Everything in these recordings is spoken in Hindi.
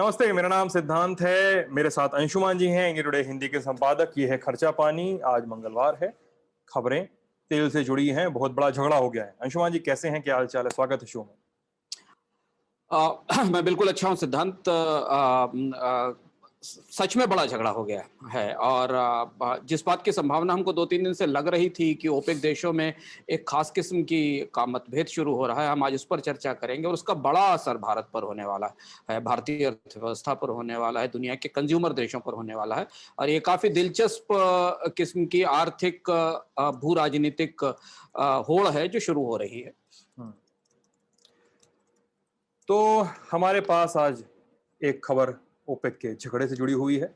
नमस्ते, मेरा नाम सिद्धांत है। मेरे साथ अंशुमान जी हैं, इंडिया टुडे हिंदी के संपादक। ये है खर्चा पानी। आज मंगलवार है। खबरें तेल से जुड़ी हैं। बहुत बड़ा झगड़ा हो गया है। अंशुमान जी कैसे हैं, क्या हाल चाल है? स्वागत है शो में। मैं बिल्कुल अच्छा हूँ सिद्धांत। सच में बड़ा झगड़ा हो गया है और जिस बात की संभावना हमको 2-3 दिन से लग रही थी कि ओपेक देशों में एक खास किस्म की का मतभेद शुरू हो रहा है, हम आज उस पर चर्चा करेंगे और उसका बड़ा असर भारत पर होने वाला है, भारतीय अर्थव्यवस्था पर होने वाला है, दुनिया के कंज्यूमर देशों पर होने वाला है और ये काफी दिलचस्प किस्म की आर्थिक भू राजनीतिक होड़ है जो शुरू हो रही है। तो हमारे पास आज एक खबर ओपेक के झगड़े से जुड़ी हुई है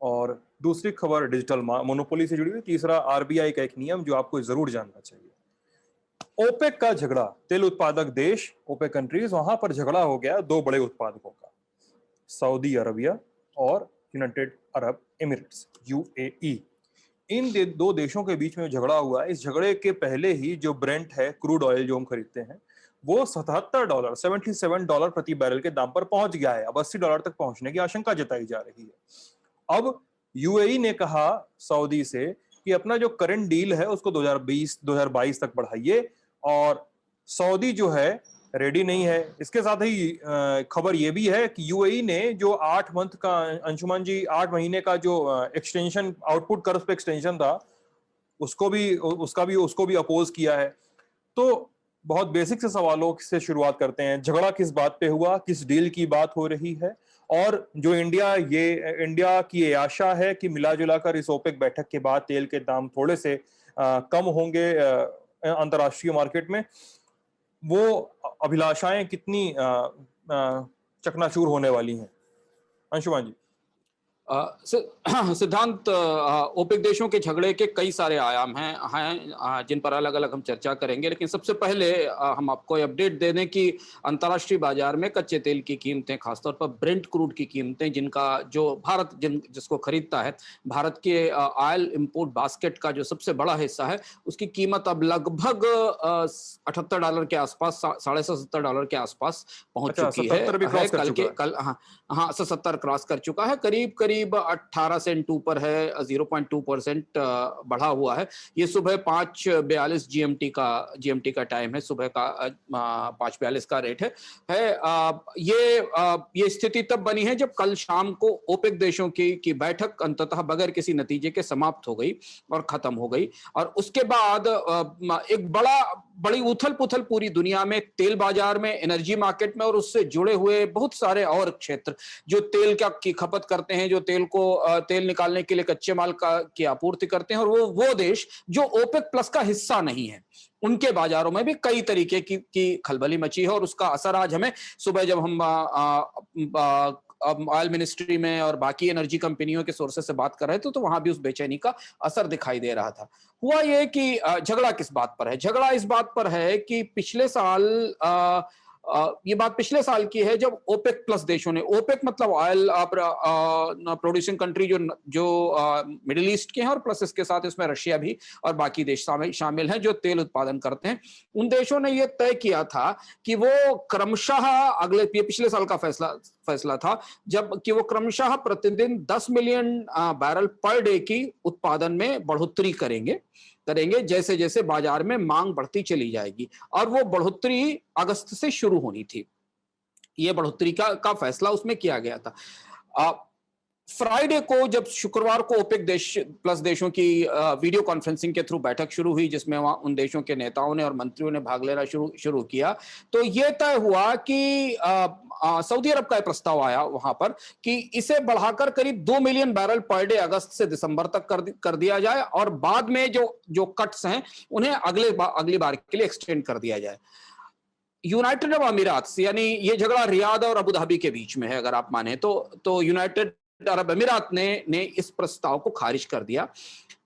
और दूसरी खबर डिजिटल मोनोपोली से जुड़ी हुई है। तीसरा आरबीआई का एक नियम जो आपको जरूर जानना चाहिए। ओपेक का झगड़ा, तेल उत्पादक देश ओपेक कंट्रीज, वहां पर झगड़ा हो गया दो बड़े उत्पादकों का, सऊदी अरबिया और यूनाइटेड अरब एमिरेट्स यूएई। इन दो देशों के बीच में झगड़ा हुआ है। इस झगड़े के पहले ही जो ब्रेंट है, क्रूड ऑयल जो हम खरीदते हैं, वो $77 प्रति बैरल के दाम पर पहुंच गया है। अब $80 तक पहुंचने की आशंका जताई जा रही है। अब यूएई ने कहा सऊदी से कि अपना जो करंट डील है उसको 2022 तक बढ़ाइए, और सऊदी जो है रेडी नहीं है। इसके साथ ही खबर यह भी है कि यूएई ने जो 8 मंथ का, अंशुमान जी, 8 महीने का जो एक्सटेंशन, आउटपुट कर्व पे एक्सटेंशन था, उसको भी अपोज किया है। तो बहुत बेसिक से सवालों से शुरुआत करते हैं। झगड़ा किस बात पे हुआ, किस डील की बात हो रही है, और जो इंडिया की ये आशा है कि मिला जुला कर इस ओपेक बैठक के बाद तेल के दाम थोड़े से कम होंगे अंतर्राष्ट्रीय मार्केट में, वो अभिलाषाएं कितनी चकनाचूर होने वाली हैं? अंशुमान जी। सिद्धांत, ओपेक देशों के झगड़े के कई सारे आयाम हैं जिन पर अलग अलग हम चर्चा करेंगे, लेकिन सबसे पहले हम आपको अपडेट दे दें कि अंतर्राष्ट्रीय बाजार में कच्चे तेल की कीमतें, खासतौर पर ब्रेंट क्रूड की कीमतें, जिनका जो भारत जिसको खरीदता है, भारत के ऑयल इंपोर्ट बास्केट का जो सबसे बड़ा हिस्सा है, उसकी कीमत अब लगभग $78 के आसपास, $77 के आसपास पहुंच चुकी है। हाँ, 70 क्रॉस कर चुका है, करीब 18 सेंट ऊपर है, 0.2% बढ़ा हुआ है। ये सुबह 5:42 जीएमटी का टाइम है, सुबह का 5:42 का रेट है। ये स्थिति तब बनी है जब कल शाम को ओपेक देशों की बैठक अंततः बगैर किसी नतीजे के समाप्त हो गई और खत्म हो गई, और उसके बाद एक बड़ी उथल पुथल पूरी दुनिया में, तेल बाजार में, एनर्जी मार्केट में और उससे जुड़े हुए बहुत सारे और क्षेत्र जो तेल की खपत करते हैं, जो तेल निकालने के लिए कच्चे माल की आपूर्ति करते हैं, और वो देश जो ओपेक प्लस का हिस्सा नहीं है, उनके बाजारों में भी कई तरीके की खलबली मची है। और उसका असर आज हमें सुबह जब हम ऑयल मिनिस्ट्री में और बाकी एनर्जी कंपनियों के सोर्सेस से बात कर रहे थे, तो वहां भी उस बेचैनी का असर दिखाई दे रहा था। हुआ ये कि झगड़ा किस बात पर है? झगड़ा इस बात पर है कि पिछले साल ये बात पिछले साल की है, जब ओपेक प्लस देशों ने, ओपेक मतलब ऑयल प्रोड्यूसिंग कंट्री जो मिडिल ईस्ट के हैं, और प्लस इसके साथ इसमें रशिया भी और बाकी देश शामिल हैं जो तेल उत्पादन करते हैं, उन देशों ने यह तय किया था कि वो क्रमशः पिछले साल का फैसला था, जब कि वो क्रमशः प्रतिदिन 10 मिलियन बैरल पर डे की उत्पादन में बढ़ोतरी करेंगे जैसे जैसे बाजार में मांग बढ़ती चली जाएगी, और वो बढ़ोतरी अगस्त से शुरू होनी थी। ये बढ़ोतरी का फैसला उसमें किया गया था। फ्राइडे को, जब शुक्रवार को ओपेक प्लस देशों की वीडियो कॉन्फ्रेंसिंग के थ्रू बैठक शुरू हुई, जिसमें वहां उन देशों के नेताओं ने और मंत्रियों ने भाग लेना शुरू किया, तो यह तय हुआ कि सऊदी अरब का प्रस्ताव आया वहां पर कि इसे बढ़ाकर करीब 2 मिलियन बैरल पर डे अगस्त से दिसंबर तक कर दिया जाए, और बाद में जो कट्स हैं उन्हें अगली बार के लिए एक्सटेंड कर दिया जाए। यूनाइटेड अरब अमीरात, यानी ये झगड़ा रियाद और अबू धाबी के बीच में है, अगर आप माने तो यूनाइटेड अरब अमीरात ने इस प्रस्ताव को खारिज कर दिया।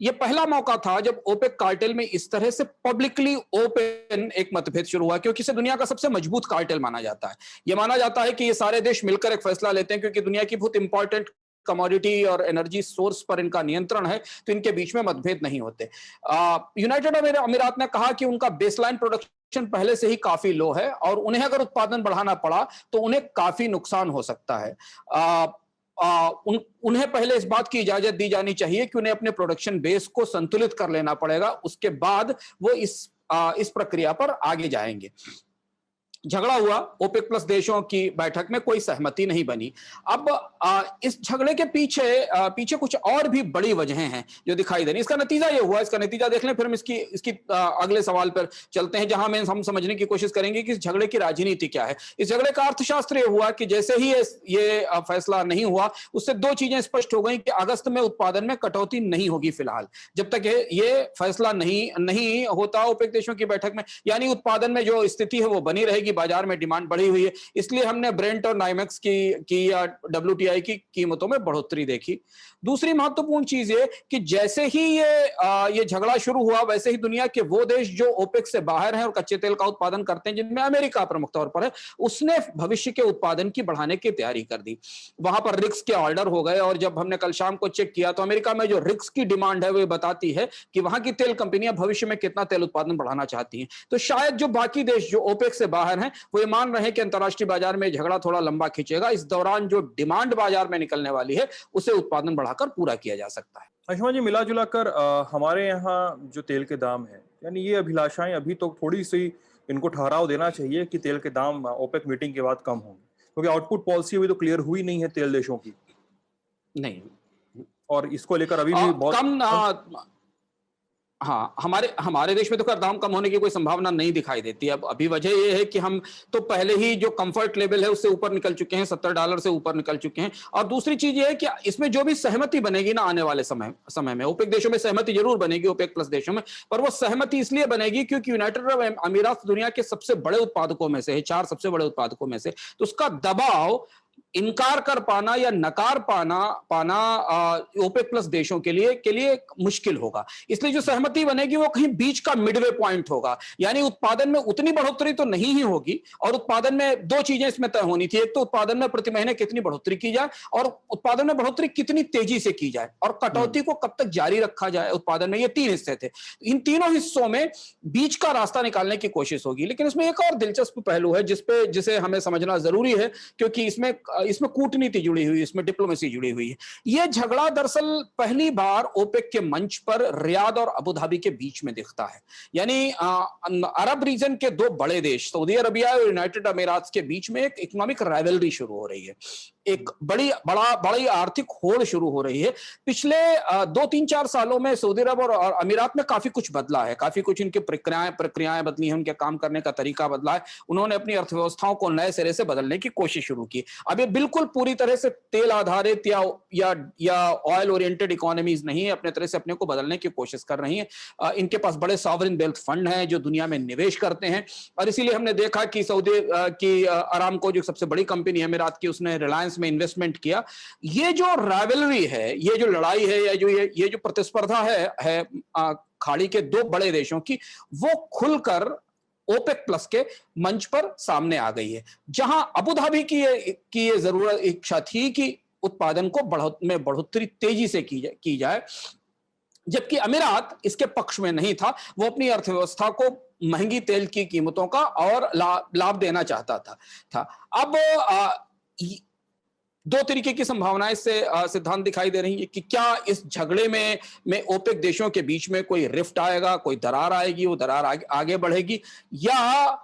यह पहला मौका था जब ओपेक कार्टेल में इस तरह से पब्लिकली ओपन एक मतभेद शुरू हुआ, क्योंकि इसे दुनिया का सबसे मजबूत कार्टेल माना जाता है। यह माना जाता है कि ये सारे देश मिलकर एक फैसला लेते हैं, क्योंकि दुनिया की बहुत इंपॉर्टेंट कमोडिटी और एनर्जी सोर्स पर इनका नियंत्रण है, तो इनके बीच में मतभेद नहीं होते। यूनाइटेड अमीरात ने कहा कि उनका बेसलाइन प्रोडक्शन पहले से ही काफी लो है और उन्हें अगर उत्पादन बढ़ाना पड़ा तो उन्हें काफी नुकसान हो सकता है। उन्हें पहले इस बात की इजाजत दी जानी चाहिए कि उन्हें अपने प्रोडक्शन बेस को संतुलित कर लेना पड़ेगा, उसके बाद वो इस प्रक्रिया पर आगे जाएंगे। झगड़ा हुआ, ओपेक प्लस देशों की बैठक में कोई सहमति नहीं बनी। अब इस झगड़े के पीछे कुछ और भी बड़ी वजहें हैं जो दिखाई दे रही। इसका नतीजा ये हुआ, इसका नतीजा देख लें, फिर हम इसकी अगले सवाल पर चलते हैं, जहां में हम समझने की कोशिश करेंगे कि इस झगड़े की राजनीति क्या है। इस झगड़े का अर्थशास्त्र ये हुआ कि जैसे ही ये फैसला नहीं हुआ, उससे दो चीजें स्पष्ट हो गई कि अगस्त में उत्पादन में कटौती नहीं होगी फिलहाल, जब तक ये फैसला नहीं होता ओपेक देशों की बैठक में, यानी उत्पादन में जो स्थिति है वो बनी रहेगी, बाजार में डिमांड बढ़ी हुई है। इसलिए हमने ब्रेंट और नाइमेक्स की या WTI की कीमतों में बढ़ोतरी देखी। दूसरी महत्वपूर्ण चीज ये कि जैसे ही ये झगड़ा शुरू हुआ, वैसे ही दुनिया के वो देश जो ओपेक से बाहर हैं और कच्चे तेल का उत्पादन करते हैं, जिनमें अमेरिका प्रमुख तौर पर है, उसने भविष्य के उत्पादन की बढ़ाने की तैयारी कर दी। वहां पर रिक्स के ऑर्डर हो गए और जब हमने कल शाम को चेक किया तो अमेरिका में जो रिक्स की डिमांड है वो बताती है कि वहां की तेल कंपनियां भविष्य में कितना तेल उत्पादन बढ़ाना चाहती हैं। तो शायद जो बाकी देश जो ओपेक से बाहर हैं वो ये मान रहे हैं कि अंतरराष्ट्रीय बाजार में झगड़ा थोड़ा लंबा खींचेगा, इस दौरान जो डिमांड बाजार में निकलने वाली है उसे उत्पादन बढ़ाकर पूरा किया जा सकता है। अंशुमान जी, मिला जुला कर हमारे यहाँ जो तेल के दाम है, यानी ये अभिलाषाएं अभी तो थोड़ी सी इनको ठहराव देना चाहिए कि तेल के दाम ओपेक मीटिंग के बाद कम होंगे, क्योंकि आउटपुट पॉलिसी अभी तो क्लियर हुई नहीं है तेल देशों की, नहीं, और इसको लेकर अभी भी बहुत कम हाँ, हमारे देश में तो खैर दाम कम होने की कोई संभावना नहीं दिखाई देती। अब अभी वजह यह है कि हम तो पहले ही जो कंफर्ट लेवल है उससे ऊपर निकल चुके हैं, $70 से ऊपर निकल चुके हैं। और दूसरी चीज ये है कि इसमें जो भी सहमति बनेगी ना आने वाले समय में, ओपेक देशों में सहमति जरूर बनेगी, ओपेक प्लस देशों में, पर वो सहमति इसलिए बनेगी क्योंकि यूनाइटेड अरब अमीरात दुनिया के सबसे बड़े उत्पादकों में से है, 4 सबसे बड़े उत्पादकों में से, तो उसका दबाव इनकार कर पाना या नकार पाना ओपेक प्लस देशों के लिए मुश्किल होगा। इसलिए जो सहमति बनेगी वो कहीं बीच का मिडवे पॉइंट होगा, यानी उत्पादन में उतनी बढ़ोतरी तो नहीं ही होगी, और उत्पादन में दो चीजें इसमें तय होनी थी। एक तो उत्पादन में प्रति महीने कितनी बढ़ोतरी की जाए, और उत्पादन में बढ़ोतरी कितनी तेजी से की जाए, और कटौती को कब तक जारी रखा जाए उत्पादन में। ये 3 हिस्से थे। इन तीनों हिस्सों में बीच का रास्ता निकालने की कोशिश होगी। लेकिन इसमें एक और दिलचस्प पहलू है जिसे हमें समझना जरूरी है, क्योंकि इसमें कूटनीति जुड़ी हुई है, इसमें डिप्लोमेसी जुड़ी हुई है। यह झगड़ा दरअसल पहली बार ओपेक के मंच पर रियाद और अबू धाबी के बीच में दिखता है। यानी अरब रीजन के 2 बड़े देश सऊदी अरबिया और यूनाइटेड अमीरात के बीच में एक इकोनॉमिक राइवलरी शुरू हो रही है, एक बड़ी आर्थिक होड़ शुरू हो रही है। पिछले 2-3-4 सालों में सऊदी अरब और अमीरात में काफी कुछ बदला है, काफी कुछ इनकी प्रक्रियाएं बदली हैं, उनके काम करने का तरीका बदला है। उन्होंने अपनी अर्थव्यवस्थाओं को नए सिरे से बदलने की कोशिश शुरू की। अब ये बिल्कुल पूरी तरह से तेल आधारित या ऑयल ओरिएंटेड इकोनॉमीज नहीं है, अपने तरह से अपने को बदलने की कोशिश कर रही हैं। इनके पास बड़े सॉवरेन वेल्थ फंड हैं जो दुनिया में निवेश करते हैं, और इसीलिए हमने देखा कि सऊदी की अरामको जो सबसे बड़ी कंपनी है अमीरात की, उसने रिलायंस में इन्वेस्टमेंट किया। ये जो राइवलरी है, ये जो लड़ाई है, या जो ये जो प्रतिस्पर्धा है खाड़ी के 2 बड़े देशों की, वो खुलकर ओपेक प्लस के मंच पर सामने आ गई है, जहां अबू धाबी की ये जरूरत इच्छा थी कि उत्पादन को बढ़ोतरी तेजी से की जाए, जबकि अमीरात इसके पक्ष में नहीं था। वो अपनी अर्थव्यवस्था को महंगी तेल की कीमतों का और लाभ देना चाहता था। अब 2 तरीके की संभावनाएं से सिद्धांत दिखाई दे रही है कि क्या इस झगड़े में ओपेक देशों के बीच में कोई रिफ्ट आएगा, कोई दरार आएगी, वो दरार आगे बढ़ेगी, या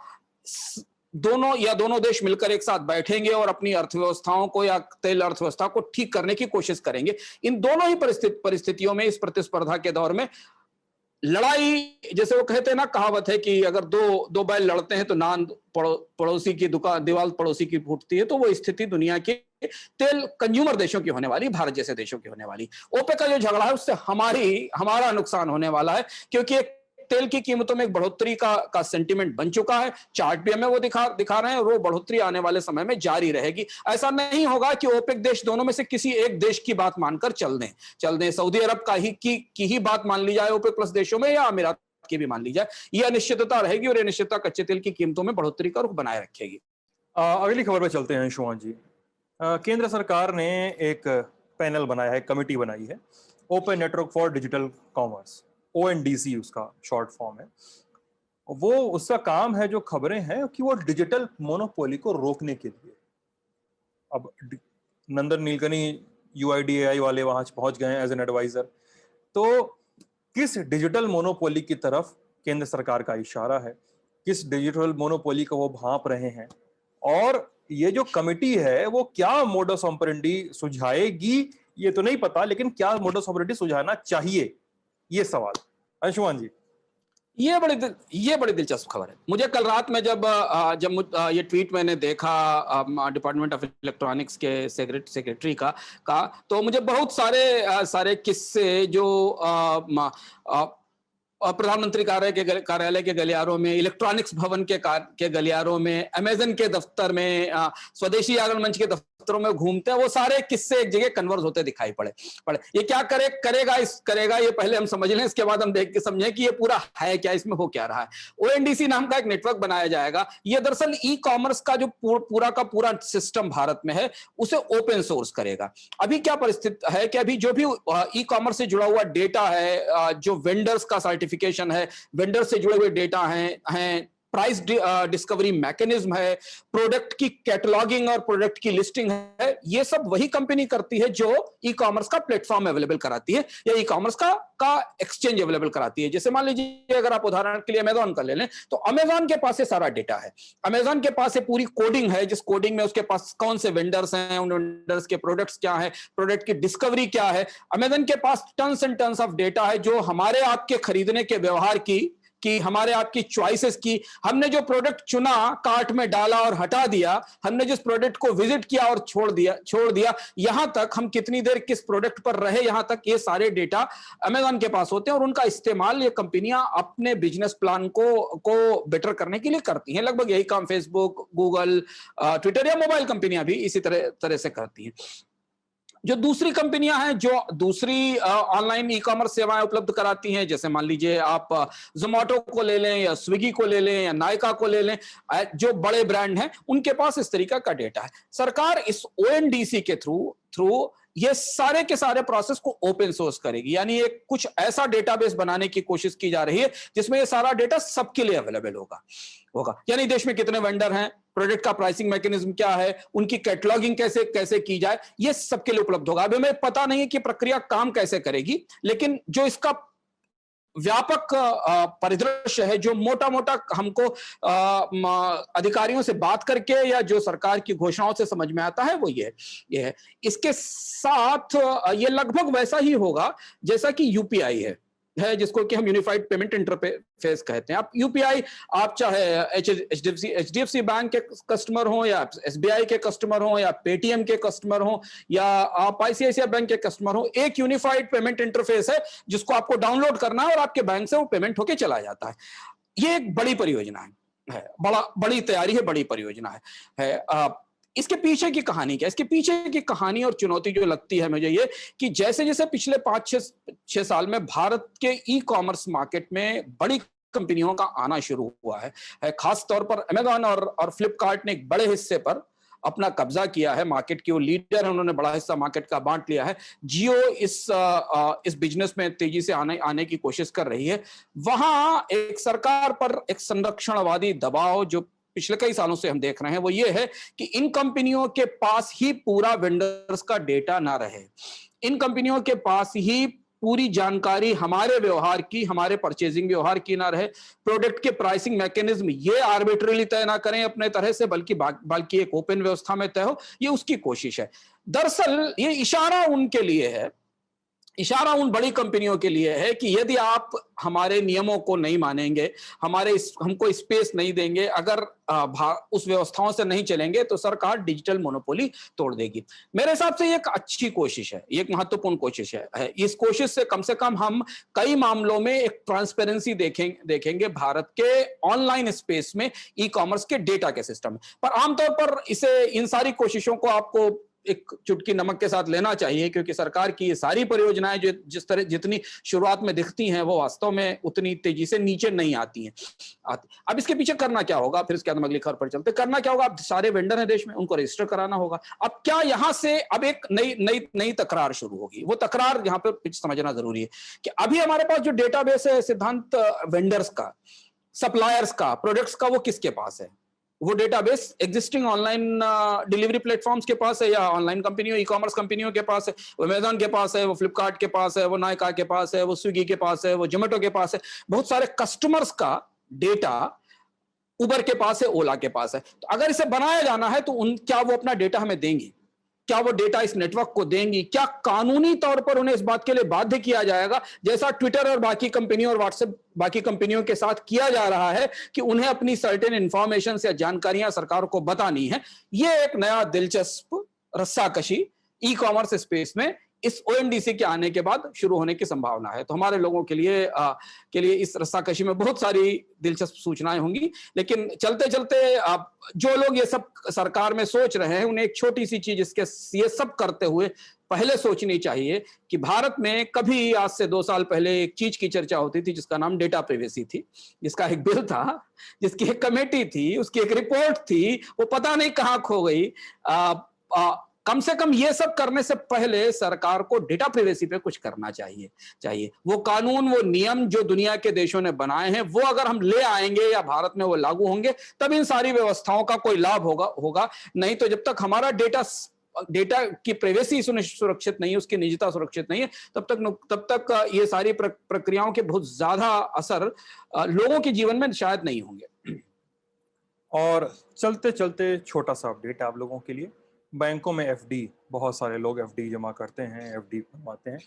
दोनों देश मिलकर एक साथ बैठेंगे और अपनी अर्थव्यवस्थाओं को या तेल अर्थव्यवस्था को ठीक करने की कोशिश करेंगे। इन दोनों ही परिस्थितियों में, इस प्रतिस्पर्धा के दौर में लड़ाई, जैसे वो कहते हैं ना, कहावत है कि अगर दो बैल लड़ते हैं तो नान पड़ोसी की दुकान, दीवार पड़ोसी की फूटती है, तो वो स्थिति दुनिया के तेल कंज्यूमर देशों की होने वाली, भारत जैसे देशों की होने वाली। ओपेक का जो झगड़ा है उससे हमारा नुकसान होने वाला है, क्योंकि एक तेल की कीमतों में एक बढ़ोतरी का सेंटीमेंट बन चुका है। चार्ट भी हमें वो दिखा रहे हैं, और वो बढ़ोतरी आने वाले समय में जारी रहेगी। ऐसा नहीं होगा कि ओपेक देश दोनों में से किसी एक देश की बात मानकर चल दें। सऊदी अरब की ही बात मान ली जाए ओपेक प्लस देशों में, या अमीरात की भी मान ली जाए। यह अनिश्चितता रहेगी, और यह अनिश्चितता कच्चे तेल की कीमतों में बढ़ोतरी का रुख बनाए रखेगी। अगली खबर पे चलते हैं अंशुमान जी। केंद्र सरकार ने एक पैनल बनाया है, कमिटी बनाई है, open network for digital commerce, ONDC उसका शॉर्ट फॉर्म है। वो उसका काम है, जो खबरें हैं कि वो डिजिटल मोनोपोली को रोकने के लिए। अब नंदन नीलकनी UIDAI वाले वहां पहुंच गए हैं एज एन एडवाइजर। तो किस डिजिटल मोनोपोली की तरफ केंद्र सरकार का इशारा है, किस डिजिटल मोनोपोली को वो भांप रहे हैं, और ये जो कमिटी है वो क्या मोडस ऑपरेंडी सुझाएगी ये तो नहीं पता, लेकिन क्या मोडस ऑपरेंडी सुझाना चाहिए, ये सवाल। अंशुमान जी, ये बड़ी दिलचस्प खबर है। मुझे कल रात में जब ये ट्वीट मैंने देखा डिपार्टमेंट ऑफ इलेक्ट्रॉनिक्स के सेक्रेटरी का तो मुझे बहुत सारे किस्से जो प्रधानमंत्री कार्यालय के गलियारों में, इलेक्ट्रॉनिक्स भवन के गलियारों में, अमेजन के दफ्तर में, स्वदेशी जागरण मंच के दफ्तरों में घूमते हैं, वो सारे किस्से एक जगह कन्वर्ज होते दिखाई पड़े। ये क्या करेगा ये पहले हम समझ लें, इसके बाद हम देख के समझें कि ये पूरा है क्या, इसमें हो क्या रहा है। ONDC नाम का एक नेटवर्क बनाया जाएगा। ये दरअसल ई-कॉमर्स का जो पूरा का पूरा सिस्टम भारत में है उसे ओपन सोर्स करेगा। अभी क्या परिस्थिति है कि अभी जो भी ई-कॉमर्स से जुड़ा हुआ डेटा है, जो वेंडर्स का सर्टिफिकेशन है, वेंडर से जुड़े हुए डेटा हैं, प्राइस डिस्कवरी मैकेनिज्म है, प्रोडक्ट की कैटलॉगिंग और प्रोडक्ट की लिस्टिंग है, ये सब वही कंपनी करती है जो ई-कॉमर्स का प्लेटफॉर्म अवेलेबल कराती है या ई-कॉमर्स का एक्सचेंज अवेलेबल कराती है। जैसे मान लीजिए अगर आप उदाहरण के लिए अमेजॉन का ले लें, तो अमेजॉन के पास ये सारा डेटा है, अमेजॉन के पास ये पूरी कोडिंग है, जिस कोडिंग में उसके पास कौन से वेंडर्स हैं, उन वेंडर्स के प्रोडक्ट्स क्या है, प्रोडक्ट की डिस्कवरी क्या है। अमेजॉन के पास tons and tons of data है जो हमारे आपके खरीदने के व्यवहार की हमारे आपकी चॉइसेस की, हमने जो प्रोडक्ट चुना, कार्ट में डाला और हटा दिया, हमने जिस प्रोडक्ट को विजिट किया और छोड़ दिया, यहां तक हम कितनी देर किस प्रोडक्ट पर रहे, यहां तक ये सारे डेटा अमेजॉन के पास होते हैं और उनका इस्तेमाल ये कंपनियां अपने बिजनेस प्लान को बेटर करने के लिए करती हैं। लगभग यही काम फेसबुक, गूगल, ट्विटर या मोबाइल कंपनियां भी इसी तरह से करती हैं। जो दूसरी कंपनियां हैं जो दूसरी ऑनलाइन ई-कॉमर्स सेवाएं उपलब्ध कराती हैं, जैसे मान लीजिए आप जोमेटो को ले लें या स्विगी को ले लें या नायका को ले लें, जो बड़े ब्रांड हैं उनके पास इस तरीका का डेटा है। सरकार इस ONDC के थ्रू ये सारे के सारे प्रोसेस को ओपन सोर्स करेगी, यानी एक कुछ ऐसा डेटाबेस बनाने की कोशिश की जा रही है जिसमें ये सारा डेटा सबके लिए अवेलेबल होगा। यानी देश में कितने वेंडर हैं, प्रोडक्ट का प्राइसिंग मैकेनिज्म क्या है, उनकी कैटलॉगिंग कैसे की जाए, ये सबके लिए उपलब्ध होगा। अभी हमें पता नहीं है कि प्रक्रिया काम कैसे करेगी, लेकिन जो इसका व्यापक परिदृश्य है, जो मोटा हमको अधिकारियों से बात करके या जो सरकार की घोषणाओं से समझ में आता है, वो ये है। इसके साथ ये लगभग वैसा ही होगा जैसा कि UPI है जिसको कि हम यूनिफाइड पेमेंट इंटरफेस कहते हैं। आप UPI, आप चाहे HDFC बैंक के कस्टमर हो या SBI के कस्टमर हो या पेटीएम के कस्टमर हो या आप ICICI बैंक के कस्टमर हो, एक यूनिफाइड पेमेंट इंटरफेस है जिसको आपको डाउनलोड करना है और आपके बैंक से वो पेमेंट होके चला जाता है। ये एक बड़ी परियोजना है, बड़ी तैयारी है, बड़ी परियोजना है। इसके पीछे की कहानी क्या है? इसके पीछे की कहानी और चुनौती जो लगती है मुझे ये कि जैसे जैसे पिछले 5-6 साल में भारत के ई-कॉमर्स मार्केट में बड़ी कंपनियों का आना शुरू हुआ है, खास तौर पर अमेजॉन और फ्लिपकार्ट ने एक बड़े हिस्से पर अपना कब्जा किया है, मार्केट की वो लीडर है, उन्होंने बड़ा हिस्सा मार्केट का बांट लिया है। जियो इस बिजनेस में तेजी से आने की कोशिश कर रही है। वहां एक सरकार पर एक संरक्षणवादी दबाव जो पिछले कई सालों से हम देख रहे हैं, वो ये है कि इन कंपनियों के पास ही पूरा वेंडर्स का डेटा ना रहे, इन कंपनियों के पास ही पूरी जानकारी हमारे व्यवहार की, हमारे परचेजिंग व्यवहार की ना रहे, प्रोडक्ट के प्राइसिंग मैकेनिज्म ये आर्बिट्रली तय ना करें अपने तरह से, बल्कि एक ओपन व्यवस्था में तय हो, ये उसकी कोशिश है। दरअसल ये इशारा उनके लिए है, इशारा उन बड़ी कंपनियों के लिए है कि यदि आप हमारे नियमों को नहीं मानेंगे, हमको स्पेस नहीं देंगे, अगर उस व्यवस्थाओं से नहीं चलेंगे तो सरकार डिजिटल मोनोपोली तोड़ देगी। मेरे हिसाब से ये एक अच्छी कोशिश है, ये एक महत्वपूर्ण कोशिश है। इस कोशिश से कम हम कई मामलों में एक ट्रांसपेरेंसी देखेंगे भारत के ऑनलाइन स्पेस में ई-कॉमर्स के डेटा के सिस्टम। पर आमतौर पर इन सारी कोशिशों को आपको एक चुटकी नमक के साथ लेना चाहिए, क्योंकि सरकार की ये सारी परियोजनाएं जो जिस तरह जितनी शुरुआत में दिखती हैं वो वास्तव में उतनी तेजी से नीचे नहीं आती हैं। अब इसके पीछे करना क्या होगा, फिर इसके बाद हम अगली खबर पर चलते, करना क्या होगा? अब सारे वेंडर हैं देश में, उनको रजिस्टर कराना होगा। अब क्या यहां से अब एक नई नई नई तकरार शुरू होगी? वो तकरार यहां पर समझना जरूरी है कि अभी हमारे पास जो डेटाबेस है सिद्धांत, वेंडर्स का, सप्लायर्स का, प्रोडक्ट्स का, वो किसके पास है? वो database existing online delivery platforms के पास है, या ऑनलाइन कंपनियों, ई कॉमर्स कंपनियों के पास है? वो अमेजॉन के पास है, वो फ्लिपकार्ट के पास है, वो नायका के पास है, वो स्विगी के पास है, वो जोमेटो के पास है। बहुत सारे कस्टमर्स का डेटा उबर के पास है, ओला के पास है। तो अगर इसे बनाया जाना है तो क्या वो अपना डेटा हमें देंगी? क्या वो डेटा इस नेटवर्क को देंगी? क्या कानूनी तौर पर उन्हें इस बात के लिए बाध्य किया जाएगा, जैसा ट्विटर और बाकी कंपनियों और व्हाट्सएप बाकी कंपनियों के साथ किया जा रहा है, कि उन्हें अपनी सर्टेन इंफॉर्मेशन या जानकारियां सरकार को बतानी है? ये एक नया दिलचस्प रस्साकशी ई कॉमर्स स्पेस में इस ओएनडीसी के आने के बाद शुरू होने की संभावना है। तो हमारे लोगों के लिए इस रस्साकशी में बहुत सारी दिलचस्प सूचनाएं होंगी। लेकिन चलते चलते जो लोग ये सब सरकार में सोच रहे हैं, उन्हें एक छोटी सी चीज इसके ये सब करते हुए पहले सोचनी चाहिए कि भारत में कभी आज से 2 साल पहले एक चीज की चर्चा होती थी जिसका नाम डेटा प्राइवेसी थी, जिसका एक बिल था, जिसकी एक कमेटी थी, उसकी एक रिपोर्ट थी, वो पता नहीं कहां खो गई। कम से कम ये सब करने से पहले सरकार को डेटा प्राइवेसी पे कुछ करना चाहिए। वो कानून, वो नियम जो दुनिया के देशों ने बनाए हैं, वो अगर हम ले आएंगे या भारत में वो लागू होंगे, तब इन सारी व्यवस्थाओं का कोई लाभ होगा। नहीं तो जब तक हमारा डेटा की प्राइवेसी सुरक्षित नहीं है, उसकी निजता सुरक्षित नहीं है, तब तक ये सारी प्रक्रियाओं के बहुत ज्यादा असर लोगों के जीवन में शायद नहीं होंगे। और चलते चलते छोटा सा अपडेट आप लोगों के लिए, बैंकों में एफडी, बहुत सारे लोग एफडी जमा करते हैं, एफडी बनवाते हैं।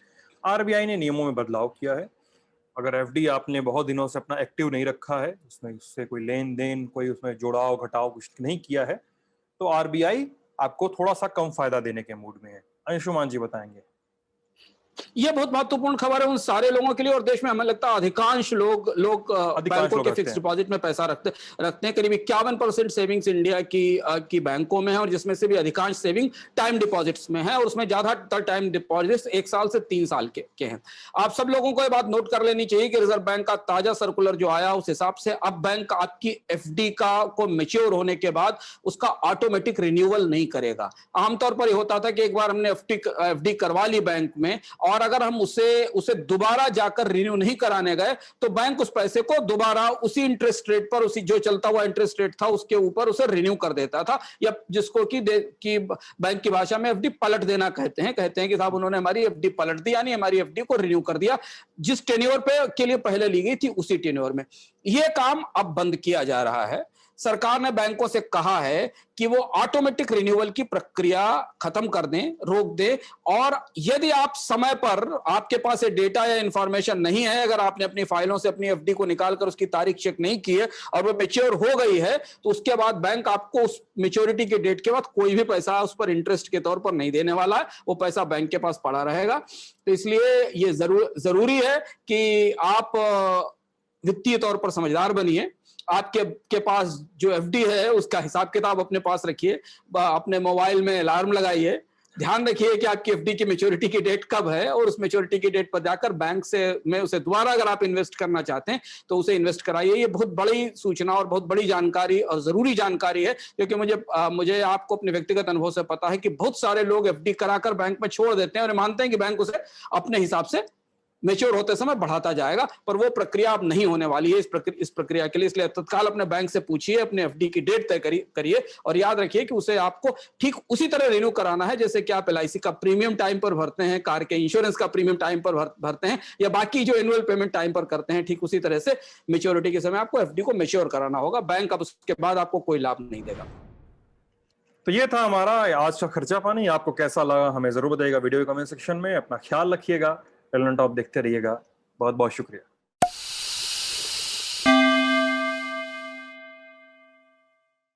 आरबीआई ने नियमों में बदलाव किया है। अगर एफडी आपने बहुत दिनों से अपना एक्टिव नहीं रखा है, उसमें उससे कोई लेन देन, कोई उसमें जोड़ाव घटाव कुछ नहीं किया है, तो आरबीआई आपको थोड़ा सा कम फायदा देने के मूड में है। अंशुमान जी बताएंगे। यह बहुत महत्वपूर्ण खबर है उन सारे लोगों के लिए, और देश में हमें लगता है अधिकांश लोग बैंकों के फिक्स डिपॉजिट में पैसा रखते हैं। करीब 51% सेविंग्स इंडिया की बैंकों में है, और जिसमें से भी अधिकांश सेविंग टाइम डिपॉजिट्स में है, और उसमें ज्यादातर टाइम डिपॉजिट्स 1 साल से 3 साल के हैं। आप सब लोगों को यह बात नोट कर लेनी चाहिए कि रिजर्व बैंक का ताजा सर्कुलर जो आया, उस हिसाब से अब बैंक आपकी एफडी को मैच्योर होने के बाद उसका ऑटोमेटिक रिन्यूअल नहीं करेगा। आमतौर पर यह होता था कि एक बार हमने एफडी करवा ली बैंक में, और अगर हम उसे दोबारा जाकर रिन्यू नहीं कराने गए, तो बैंक उस पैसे को दोबारा उसी इंटरेस्ट रेट पर, उसी जो चलता हुआ इंटरेस्ट रेट था उसके ऊपर उसे रिन्यू कर देता था, या जिसको कि बैंक की भाषा में एफडी पलट देना कहते हैं कि साहब उन्होंने हमारी एफडी पलट दी, यानी हमारी एफडी को रिन्यू कर दिया, जिस टेन्योर पे के लिए पहले ली गई थी उसी टेन्योर में। यह काम अब बंद किया जा रहा है। सरकार ने बैंकों से कहा है कि वो ऑटोमेटिक रिन्यूअल की प्रक्रिया खत्म कर दें, रोक दें, और यदि आप समय पर, आपके पास ये डेटा या इंफॉर्मेशन नहीं है, अगर आपने अपनी फाइलों से अपनी एफडी को निकालकर उसकी तारीख चेक नहीं की है और वो मैच्योर हो गई है, तो उसके बाद बैंक आपको उस मैच्योरिटी के डेट के बाद कोई भी पैसा उस पर इंटरेस्ट के तौर पर नहीं देने वाला है, वो पैसा बैंक के पास पड़ा रहेगा। तो इसलिए ये जरूरी है कि आप वित्तीय तौर पर समझदार बनिए। आपके पास जो एफडी है उसका हिसाब किताब अपने पास रखिए, अपने मोबाइल में अलार्म लगाइए, ध्यान रखिए कि आपकी एफडी की मैच्योरिटी की डेट कब है, और उस मैच्योरिटी की डेट पर जाकर बैंक में उसे दोबारा अगर आप इन्वेस्ट करना चाहते हैं तो उसे इन्वेस्ट कराइए। ये बहुत बड़ी सूचना और बहुत बड़ी जानकारी और जरूरी जानकारी है, क्योंकि मुझे आपको अपने व्यक्तिगत अनुभव से पता है कि बहुत सारे लोग एफडी कराकर बैंक में छोड़ देते हैं और मानते हैं कि बैंक उसे अपने हिसाब से मैच्योर होते समय बढ़ाता जाएगा, पर वो प्रक्रिया अब नहीं होने वाली है इस प्रक्रिया के लिए। इसलिए तत्काल अपने बैंक से पूछिए, अपने एफडी की डेट तय करिए, और याद रखिए कि उसे आपको ठीक उसी तरह रिन्यू कराना है जैसे कि आप एलआईसी का प्रीमियम टाइम पर भरते हैं, कार के इंश्योरेंस का प्रीमियम टाइम पर भरते हैं, या बाकी जो एनुअल पेमेंट टाइम पर करते हैं, ठीक उसी तरह से मैच्योरिटी के समय आपको एफडी को मैच्योर कराना होगा। बैंक अब उसके बाद आपको कोई लाभ नहीं देगा। तो ये था हमारा आज का खर्चा पानी। आपको कैसा लगा हमें जरूर बताइएगा वीडियो कमेंट सेक्शन में। अपना ख्याल रखिएगा, टेलेंट टॉप देखते रहिएगा। बहुत बहुत शुक्रिया।